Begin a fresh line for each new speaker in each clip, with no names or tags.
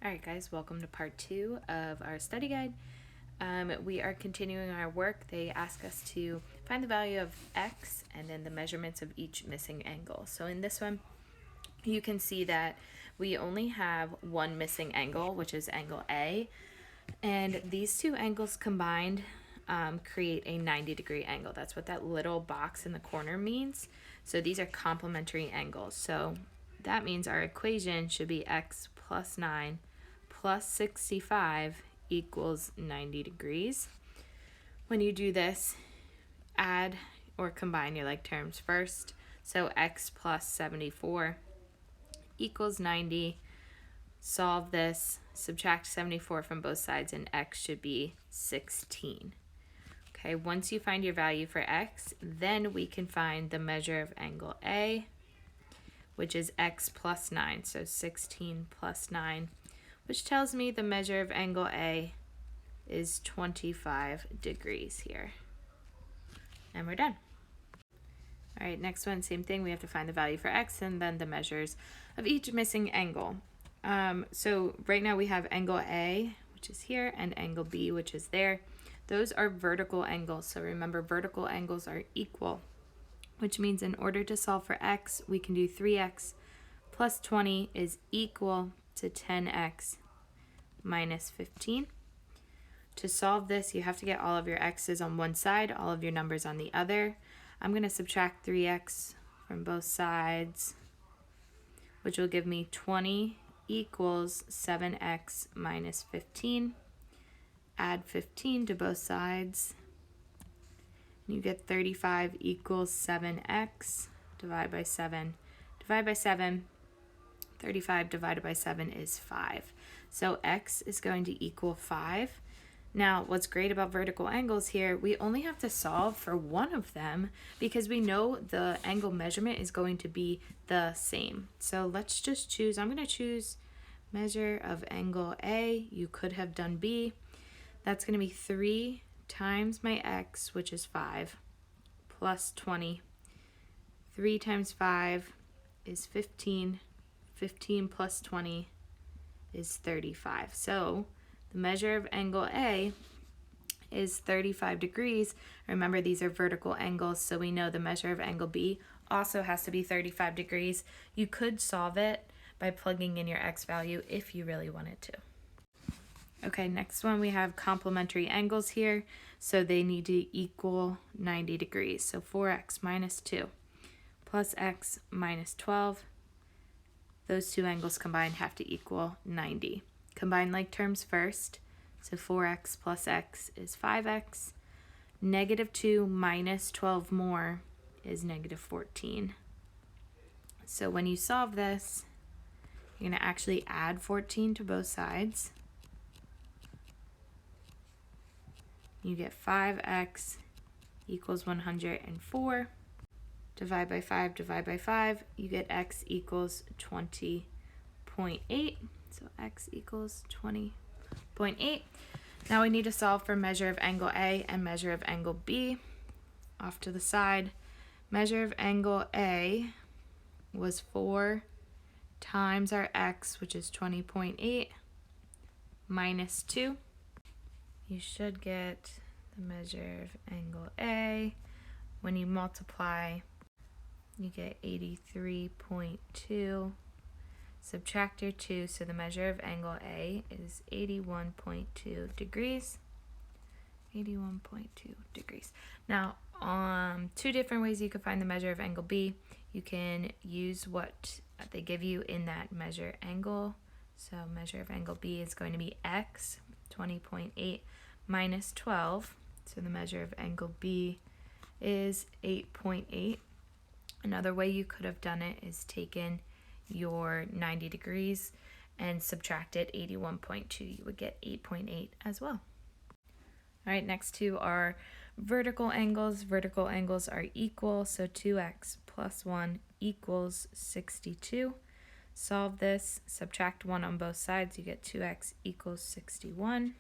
Alright guys, welcome to part 2 of our study guide. We are continuing our work. They ask us to find the value of x and then the measurements of each missing angle. So in this one, you can see that we only have one missing angle, which is angle A, and these two angles combined create a 90-degree angle. That's what that little box in the corner means. So these are complementary angles. So that means our equation should be x plus 9 plus 65 equals 90 degrees. When you do this, add or combine your like terms first. So x plus 74 equals 90. Solve this, subtract 74 from both sides, and x should be 16. Okay, once you find your value for x, then we can find the measure of angle A, which is x plus 9, so 16 plus 9, which tells me the measure of angle A is 25 degrees here. And we're done. All right, next one, same thing. We have to find the value for x and then the measures of each missing angle. So right now we have angle A, which is here, and angle B, which is there. Those are vertical angles. So remember, vertical angles are equal, which means in order to solve for x, we can do 3x plus 20 is equal to 10x minus 15. To solve this, you have to get all of your x's on one side, all of your numbers on the other. I'm going to subtract 3x from both sides, which will give me 20 equals 7x minus 15. Add 15 to both sides. You get 35 equals 7x. Divide by 7. Divide by 7. 35 divided by 7 is 5. So x is going to equal 5. Now, what's great about vertical angles here, we only have to solve for one of them because we know the angle measurement is going to be the same. So let's just choose, I'm going to choose measure of angle A. You could have done B. That's going to be 3 times my x, which is 5, plus 20. 3 times 5 is 15. 15 plus 20 is 35. So the measure of angle A is 35 degrees. Remember, these are vertical angles, so we know the measure of angle B also has to be 35 degrees. You could solve it by plugging in your x value if you really wanted to. Okay, next one, we have complementary angles here, so they need to equal 90 degrees. So 4x minus 2 plus x minus 12. Those two angles combined have to equal 90. Combine like terms first. So 4x plus x is 5x. Negative 2 minus 12 more is negative 14. So when you solve this, you're going to actually add 14 to both sides. You get 5x equals 104. Divide by 5, divide by 5, you get x equals 20.8. So x equals 20.8. Now we need to solve for measure of angle A and measure of angle B. Off to the side, measure of angle A was 4 times our x, which is 20.8, minus 2. You should get the measure of angle A. When you multiply, you get 83.2. Subtract your 2, so the measure of angle A is 81.2 degrees. 81.2 degrees. Now, two different ways you can find the measure of angle B. You can use what they give you in that measure angle. So measure of angle B is going to be x, 20.8, minus 12. So the measure of angle B is 8.8. Another way you could have done it is taken your 90 degrees and subtracted 81.2. You would get 8.8 as well. All right, next two are vertical angles. Vertical angles are equal, so 2x plus 1 equals 62. Solve this, subtract 1 on both sides, you get 2x equals 61.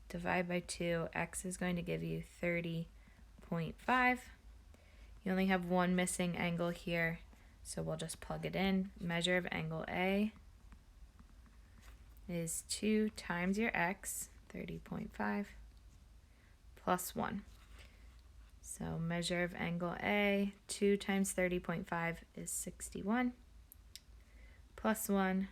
Divide by 2, x is going to give you 30.5. You only have one missing angle here, so we'll just plug it in. Measure of angle A is 2 times your x, 30.5, plus 1. So measure of angle A, 2 times 30.5 is 61, plus 1,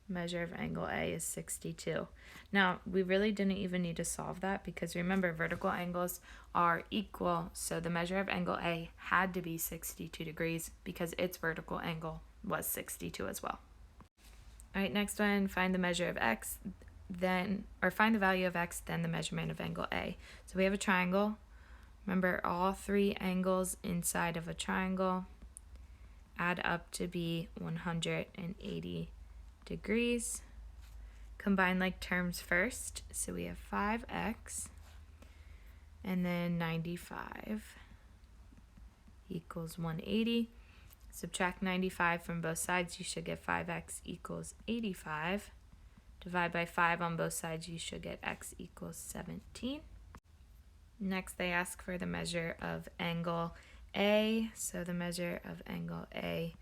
measure of angle A is 62. Now, we really didn't even need to solve that because remember, vertical angles are equal, so the measure of angle A had to be 62 degrees because its vertical angle was 62 as well. All right, next one, find the measure of x, find the value of x, then the measurement of angle A. So we have a triangle. Remember, all 3 angles inside of a triangle add up to be 180 degrees. Combine like terms first. So we have 5x and then 95 equals 180. Subtract 95 from both sides, you should get 5x equals 85. Divide by 5 on both sides, you should get x equals 17. Next, they ask for the measure of angle A. So the measure of angle A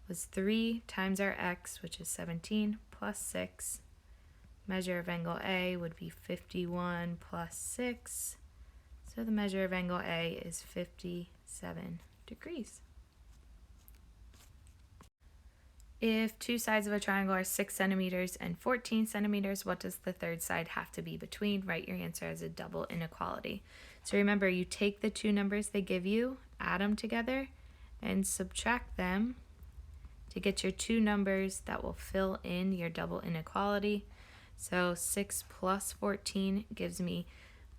was 3 times our x, which is 17, plus 6. Measure of angle A would be 51 plus 6. So the measure of angle A is 57 degrees. If 2 sides of a triangle are 6 centimeters and 14 centimeters, what does the third side have to be between? Write your answer as a double inequality. So remember, you take the 2 numbers they give you, add them together, and subtract them to get your 2 numbers that will fill in your double inequality. So 6 plus 14 gives me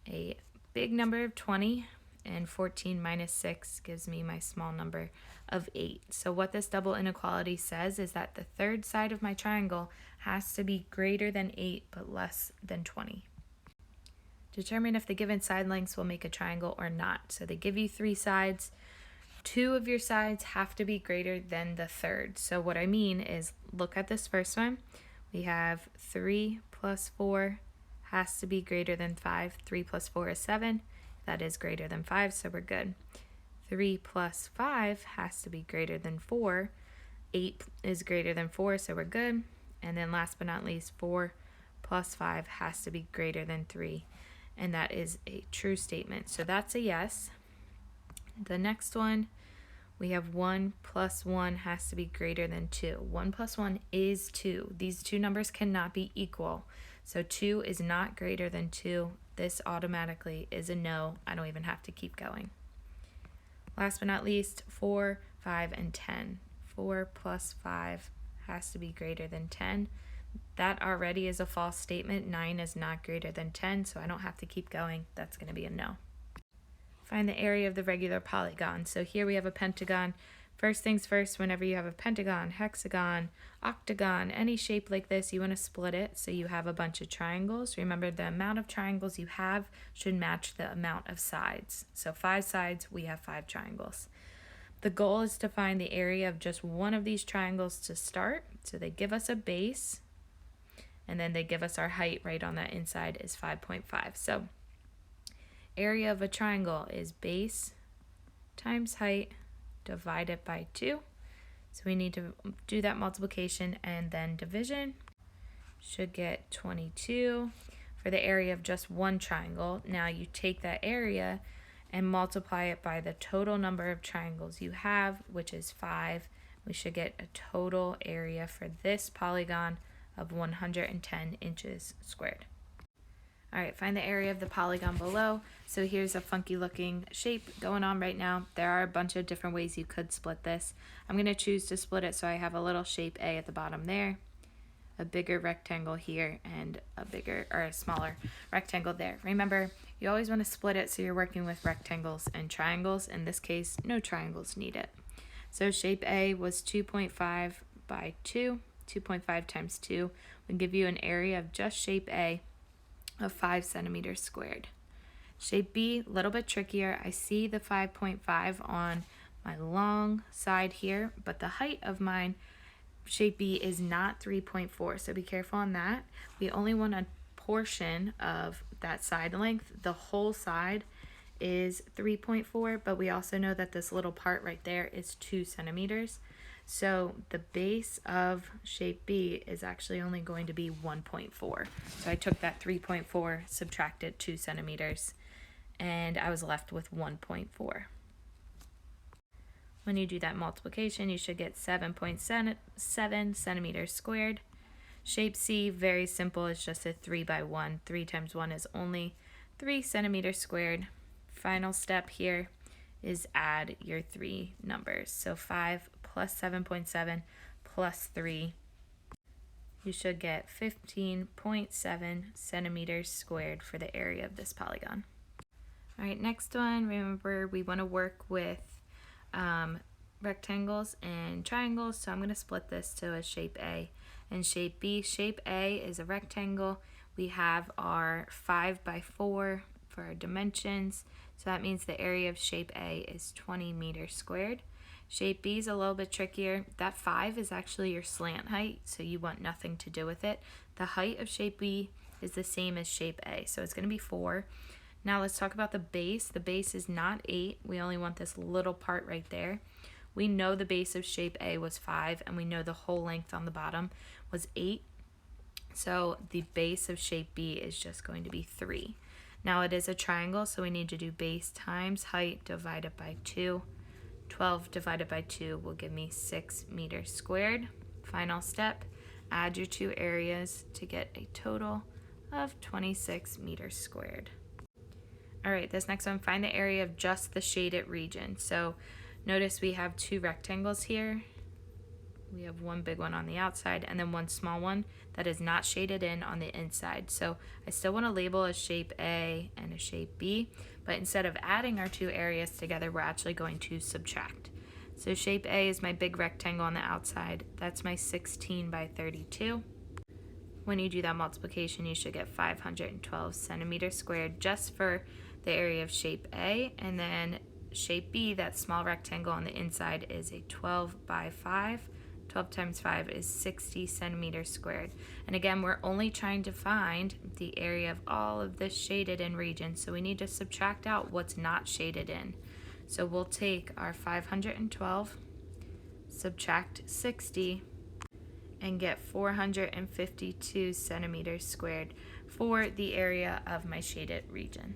a big number of 20, and 14 minus 6 gives me my small number of 8. So what this double inequality says is that the third side of my triangle has to be greater than 8 but less than 20. Determine if the given side lengths will make a triangle or not. So they give you 3 sides. 2 of your sides have to be greater than the third. So what I mean is, look at this first one. We have 3 plus 4 has to be greater than 5. 3 plus 4 is 7. That is greater than 5, so we're good. 3 plus 5 has to be greater than 4. 8 is greater than 4, so we're good. And then last but not least, 4 plus 5 has to be greater than 3. And that is a true statement. So that's a yes. The next one, we have 1 plus 1 has to be greater than 2. 1 plus 1 is 2. These 2 numbers cannot be equal. So 2 is not greater than 2. This automatically is a no. I don't even have to keep going. Last but not least, 4, 5, and 10. 4 plus 5 has to be greater than 10. That already is a false statement. 9 is not greater than 10, so I don't have to keep going. That's going to be a no. Find the area of the regular polygon. So here we have a pentagon. First things first, whenever you have a pentagon, hexagon, octagon, any shape like this, you want to split it so you have a bunch of triangles. Remember, the amount of triangles you have should match the amount of sides. So 5 sides, we have 5 triangles. The goal is to find the area of just one of these triangles to start. So they give us a base, and then they give us our height right on that inside is 5.5. So area of a triangle is base times height divided by 2. So we need to do that multiplication and then division. Should get 22 for the area of just one triangle. Now you take that area and multiply it by the total number of triangles you have, which is 5. We should get a total area for this polygon of 110 inches squared. All right, find the area of the polygon below. So here's a funky looking shape going on right now. There are a bunch of different ways you could split this. I'm going to choose to split it so I have a little shape A at the bottom there, a bigger rectangle here, and a smaller rectangle there. Remember, you always want to split it so you're working with rectangles and triangles. In this case, no triangles needed. So shape A was 2.5 by 2. 2.5 times 2 would give you an area of just shape A of 5 centimeters squared. Shape B, a little bit trickier. I see the 5.5 on my long side here, but the height of mine, shape B, is not 3.4, so be careful on that. We only want a portion of that side length. The whole side is 3.4, but we also know that this little part right there is 2 centimeters. So the base of shape B is actually only going to be 1.4. So I took that 3.4, subtracted 2 centimeters, and I was left with 1.4. When you do that multiplication, you should get 7.7 centimeters squared. Shape C, very simple, it's just a 3 by 1. 3 times 1 is only 3 centimeters squared. Final step here is add your 3 numbers. So 5 plus 7.7 plus 3. You should get 15.7 centimeters squared for the area of this polygon. All right, next one, remember we want to work with rectangles and triangles, so I'm going to split this to a shape A and shape B. Shape A is a rectangle. We have our 5 by 4 for our dimensions, so that means the area of shape A is 20 meters squared. Shape B is a little bit trickier. That 5 is actually your slant height, so you want nothing to do with it. The height of shape B is the same as shape A, so it's going to be 4. Now let's talk about the base. The base is not 8. We only want this little part right there. We know the base of shape A was 5, and we know the whole length on the bottom was 8. So the base of shape B is just going to be 3. Now it is a triangle, so we need to do base times height divided by 2. 12 divided by 2 will give me 6 meters squared. Final step, add your 2 areas to get a total of 26 meters squared. All right, this next one, find the area of just the shaded region. So notice we have 2 rectangles here. We have one big one on the outside and then one small one that is not shaded in on the inside. So I still want to label a shape A and a shape B, but instead of adding our 2 areas together, we're actually going to subtract. So shape A is my big rectangle on the outside. That's my 16 by 32. When you do that multiplication, you should get 512 centimeters squared just for the area of shape A, and then shape B, that small rectangle on the inside, is a 12 by 5. 12 times 5 is 60 centimeters squared. And again, we're only trying to find the area of all of this shaded in region, so we need to subtract out what's not shaded in. So we'll take our 512, subtract 60, and get 452 centimeters squared for the area of my shaded region.